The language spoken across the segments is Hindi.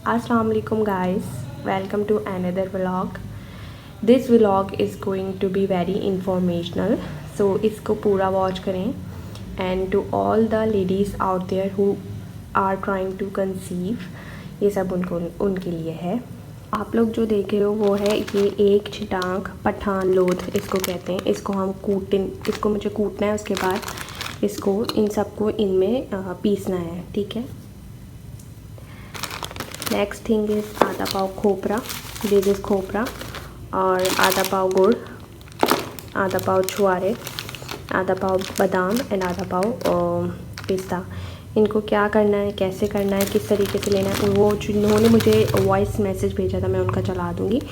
Assalamu alaikum guys, welcome to another vlog. This vlog is going to be very informational, so इसको पूरा watch करें. And to all the ladies out there who are trying to conceive, ये सब उनके लिए है. आप लोग जो देख रहे हो वो है ये एक छिटांक पठान लोध इसको कहते हैं. इसको मुझे कूटना है, उसके बाद इसको इन सबको इनमें पीसना है. ठीक है. नेक्स्ट थिंग इज़ आधा पाव खोपरा, दिस इज़ खोपरा, और आधा पाव गुड़, आधा पाव छुआरे, आधा पाव बादाम एंड आधा पाव पिस्ता. इनको क्या करना है, कैसे करना है, किस तरीके से लेना है, वो जिन्होंने मुझे वॉइस मैसेज भेजा था मैं उनका चला दूँगी.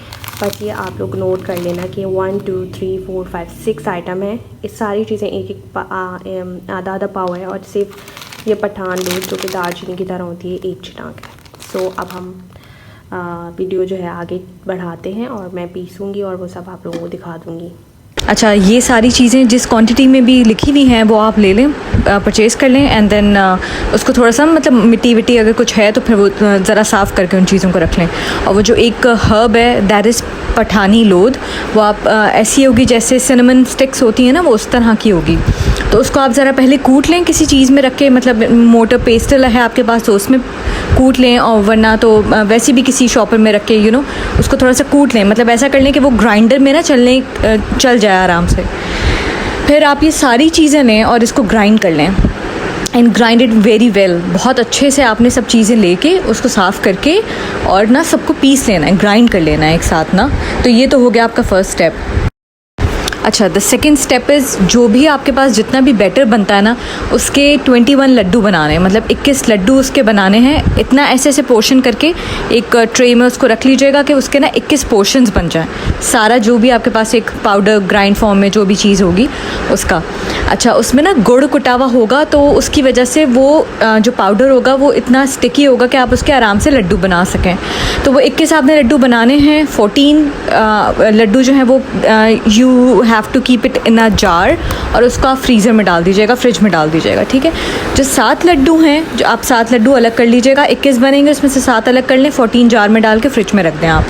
बट ये आप लोग नोट कर लेना कि 1 2 3 4 5 6 आइटम है. इस सारी चीज़ें एक आधा आधा पाव है, और सिर्फ ये पठान लोध जो कि दालचीनी की तरह होती है एक छिटांक है. सो अब हम वीडियो जो है आगे बढ़ाते हैं और मैं पीसूँगी और वो सब आप लोगों को दिखा दूँगी. अच्छा, ये सारी चीज़ें जिस क्वांटिटी में भी लिखी हुई हैं वो आप ले लें, परचेज़ कर लें. एंड देन उसको थोड़ा सा मतलब मिट्टी विट्टी अगर कुछ है तो फिर वो ज़रा साफ़ करके उन चीज़ों को रख लें. और वो जो एक हर्ब है दैट इज़ पठानी लोध, वो आप ऐसी होगी जैसे सिनेमन स्टिक्स होती हैं ना, वो उस तरह की होगी. तो उसको आप ज़रा पहले कूट लें किसी चीज़ में रख के, मतलब मोटर पेस्टल है आपके पास तो उसमें कूट लें, और वरना तो वैसे भी किसी शॉपर में रख के उसको थोड़ा सा कूट लें. मतलब ऐसा कर लें कि वो ग्राइंडर में ना चल जाए आराम से. फिर आप ये सारी चीज़ें लें और इसको ग्राइंड कर लें and grind it very well. बहुत अच्छे से आपने सब चीज़ें लेके उसको साफ़ करके और ना सबको पीस लेना है, ग्राइंड कर लेना है एक साथ ना. तो ये तो हो गया आपका फर्स्ट स्टेप. अच्छा, द सेकेंड स्टेप इज़ जो भी आपके पास जितना भी बैटर बनता है ना उसके 21 लड्डू बनाने हैं, मतलब 21 लड्डू उसके बनाने हैं. इतना ऐसे ऐसे पोर्शन करके एक ट्रे में उसको रख लीजिएगा कि उसके ना 21 पोर्शंस बन जाएं. सारा जो भी आपके पास एक पाउडर ग्राइंड फॉर्म में जो भी चीज़ होगी उसका. अच्छा, उसमें ना गुड़ कुटावा होगा तो उसकी वजह से वो जो पाउडर होगा वो इतना स्टिकी होगा कि आप उसके आराम से लड्डू बना सकें. तो वो 21 आपने लड्डू बनाने हैं. 14 लड्डू जो हैं वो you have to keep it in a jar, और उसको आप फ्रीज़र में डाल दीजिएगा, फ्रिज में डाल दीजिएगा. ठीक है. जो 7 लड्डू हैं, जो आप 7 लड्डू अलग कर लीजिएगा, 21 बनेंगे उसमें से 7 अलग कर लें, 14 जार में डाल के फ्रिज में रख दें आप.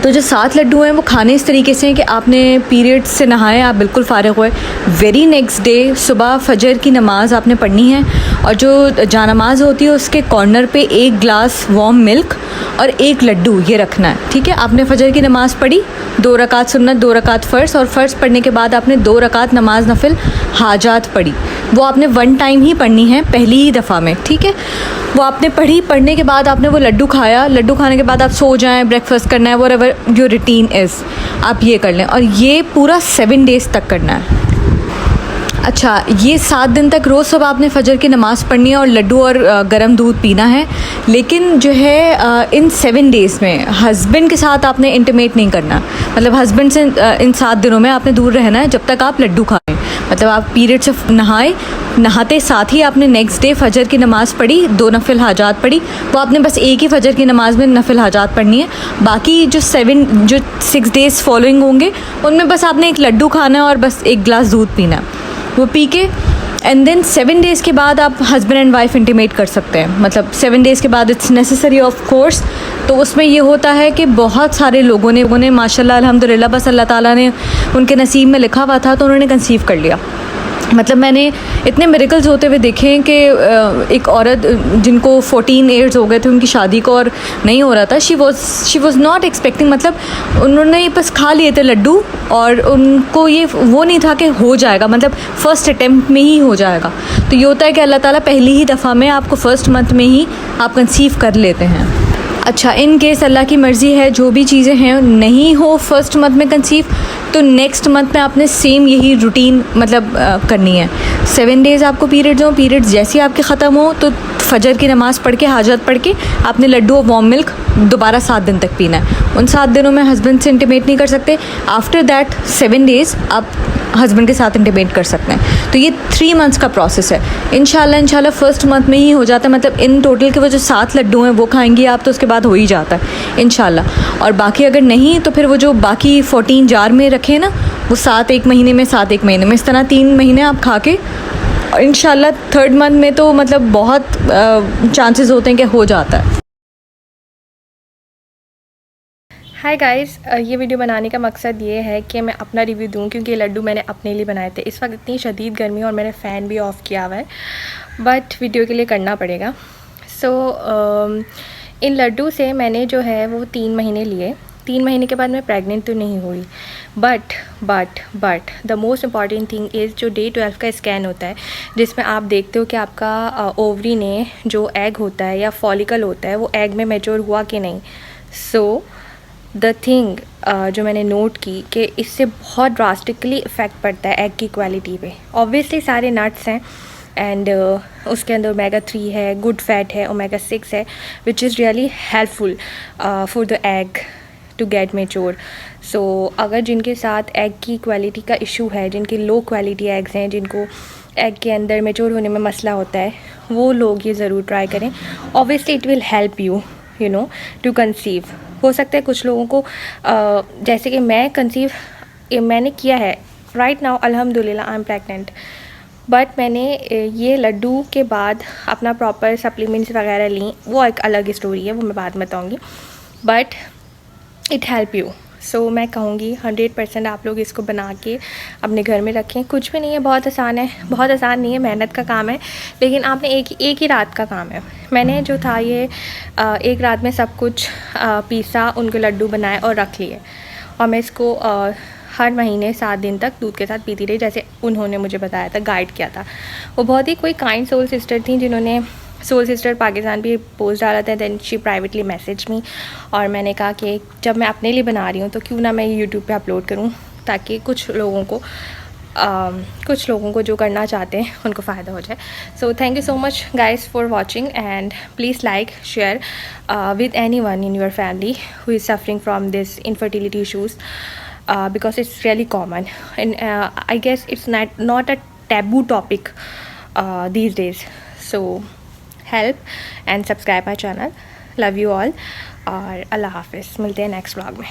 तो जो 7 लड्डू हैं वो खाने इस तरीके से हैं कि आपने पीरियड से नहाए, आप बिल्कुल फ़ारिग हुए, वेरी नेक्स्ट डे सुबह फजर की नमाज़ आपने पढ़नी है, और जो जानमाज होती है उसके कॉर्नर पे 1 ग्लास वार्म मिल्क और 1 लड्डू ये रखना है. ठीक है. आपने फजर की नमाज़ पढ़ी, 2 रकात सुन्नत, 2 रकात फ़र्ज़, और फ़र्ज़ पढ़ने के बाद आपने 2 रकात नमाज नफिल हाजात पढ़ी. वो आपने 1 टाइम ही पढ़नी है, पहली ही दफ़ा में. ठीक है. वो आपने पढ़ी, पढ़ने के बाद आपने वो लड्डू खाया. लड्डू खाने के बाद आप सो जाएं, ब्रेकफास्ट करना है, व्हाटएवर योर रूटीन इज़, आप ये कर लें. और ये पूरा 7 डेज़ तक करना है. अच्छा, ये 7 दिन तक रोज़ सुबह आपने फ़जर की नमाज़ पढ़नी है और लड्डू और गर्म दूध पीना है. लेकिन जो है इन 7 डेज़ में हस्बैंड के साथ आपने इंटीमेट नहीं करना. मतलब हस्बैंड से इन 7 दिनों में आपने दूर रहना है जब तक आप लड्डू खाएं. मतलब आप पीरियड से नहाते साथ ही आपने नेक्स्ट डे फ़जर की नमाज़ पढ़ी, 2 नफिल हाजात पढ़ी. वो आपने बस एक ही फ़जर की नमाज़ में नफिल हाजात पढ़नी है. बाकी जो 6 डेज़ फॉलोइंग होंगे उनमें बस आपने एक लड्डू खाना है और बस 1 गिलास दूध पीना है. वो पी के एंड देन 7 डेज़ के बाद आप हस्बैंड एंड वाइफ इंटीमेट कर सकते हैं. मतलब 7 डेज़ के बाद इट्स नेसेसरी ऑफ कोर्स. तो उसमें ये होता है कि बहुत सारे लोगों ने माशाल्लाह अल्हम्दुलिल्लाह, बस अल्लाह ताला ने उनके नसीब में लिखा हुआ था तो उन्होंने कंसीव कर लिया. मतलब मैंने इतने मिरेकल्स होते हुए देखे हैं कि एक औरत जिनको 14 ईयर्स हो गए थे उनकी शादी को और नहीं हो रहा था, शी वॉज़ नॉट एक्सपेक्टिंग. मतलब उन्होंने बस खा लिए थे लड्डू और उनको ये वो नहीं था कि हो जाएगा, मतलब फ़र्स्ट अटैम्प्ट में ही हो जाएगा. तो ये होता है कि अल्लाह ताला पहली ही दफ़ा में आपको फ़र्स्ट मंथ में ही आप कंसीव कर लेते हैं. अच्छा, इन केस अल्लाह की मर्ज़ी है जो भी चीज़ें हैं नहीं हो फर्स्ट मंथ में कंसीव, तो नेक्स्ट मंथ में आपने सेम यही रूटीन मतलब करनी है. 7 डेज़ आपको पीरियड्स जैसे ही आपके ख़त्म हो तो फ़जर की नमाज़ पढ़ के हाजत पढ़ के आपने लड्डू और वार्म मिल्क दोबारा 7 दिन तक पीना है. उन 7 दिनों में हस्बैंड से इंटीमेट नहीं कर सकते. आफ्टर दैट 7 डेज़ आप हस्बैंड के साथ इंटीमेट कर सकते हैं. तो ये 3 मंथ्स का प्रोसेस है. इंशाल्लाह फर्स्ट मंथ में ही हो जाता है. मतलब इन टोटल के वो जो 7 लड्डू हैं वो खाएंगी आप तो उसके बाद हो ही जाता है इंशाल्लाह. और बाकी अगर नहीं तो फिर वो जो बाकी 14 जार में रखे ना वो 7 एक महीने में, 7 एक महीने में, इस तरह 3 महीने आप खा के इंशाल्लाह 3rd मंथ में तो मतलब बहुत चांसेस होते हैं कि हो जाता है. हाय गाइस, ये वीडियो बनाने का मकसद ये है कि मैं अपना रिव्यू दूं, क्योंकि ये लड्डू मैंने अपने लिए बनाए थे। इस वक्त इतनी शदीद गर्मी है और मैंने फ़ैन भी ऑफ़ किया हुआ है, बट वीडियो के लिए करना पड़ेगा। इन लड्डू से मैंने जो है वो 3 महीने लिए। 3 महीने के बाद मैं प्रेग्नेंट तो नहीं हुई, but the most important thing is जो डे 12 का स्कैन होता है, जिसमें आप देखते हो कि आपका ओवरी ने जो एग होता है या फॉलिकल होता है वो एग में मैच्योर हुआ कि नहीं। द थिंग जो मैंने नोट की कि इससे बहुत ड्रास्टिकली इफ़ेक्ट पड़ता है एग की क्वालिटी पे। ऑब्वियसली सारे नट्स हैं एंड उसके अंदर ओमेगा 3 है, गुड फैट है, ओमेगा 6 है, which is really helpful for the egg to get mature. अगर जिनके साथ एग की क्वालिटी का इशू है, जिनके लो क्वालिटी एग्स हैं, जिनको एग के अंदर मेच्योर होने में मसला होता है, वो लोग ये ज़रूर ट्राई करें। Obviously it will help you to conceive. हो सकता है कुछ लोगों को जैसे कि मैं कंसीव मैंने किया है राइट नाउ, अल्हम्दुलिल्लाह आई एम प्रेग्नेंट, बट मैंने ये लड्डू के बाद अपना प्रॉपर सप्लीमेंट्स वगैरह ली। वो एक अलग स्टोरी है, वो मैं बाद में बताऊँगी, बट इट हेल्प यू। मैं कहूँगी 100% आप लोग इसको बना के अपने घर में रखें। कुछ भी नहीं है, बहुत आसान है, बहुत आसान नहीं है, मेहनत का काम है, लेकिन आपने एक ही रात का काम है। मैंने जो था ये एक रात में सब कुछ पीसा, उनके लड्डू बनाए और रख लिए, और मैं इसको हर महीने 7 दिन तक दूध के साथ पीती रही, जैसे उन्होंने मुझे बताया था, गाइड किया था। वो बहुत ही कोई काइंड सोल सिस्टर थी, जिन्होंने सोल सिस्टर पाकिस्तान भी पोस्ट डाला था। Then she privately message me, और मैंने कहा कि जब मैं अपने लिए बना रही हूँ तो क्यों ना मैं यूट्यूब पे अपलोड करूँ, ताकि कुछ लोगों को जो करना चाहते हैं उनको फ़ायदा हो जाए। Thank you so much guys for watching, and please like share with any one in your family who is suffering from this infertility issues, because it's really common, and I guess it's not a taboo topic these days. Help and subscribe my channel. Love you all, और अल्लाह हाफिज़। मिलते हैं नेक्स्ट व्लॉग में।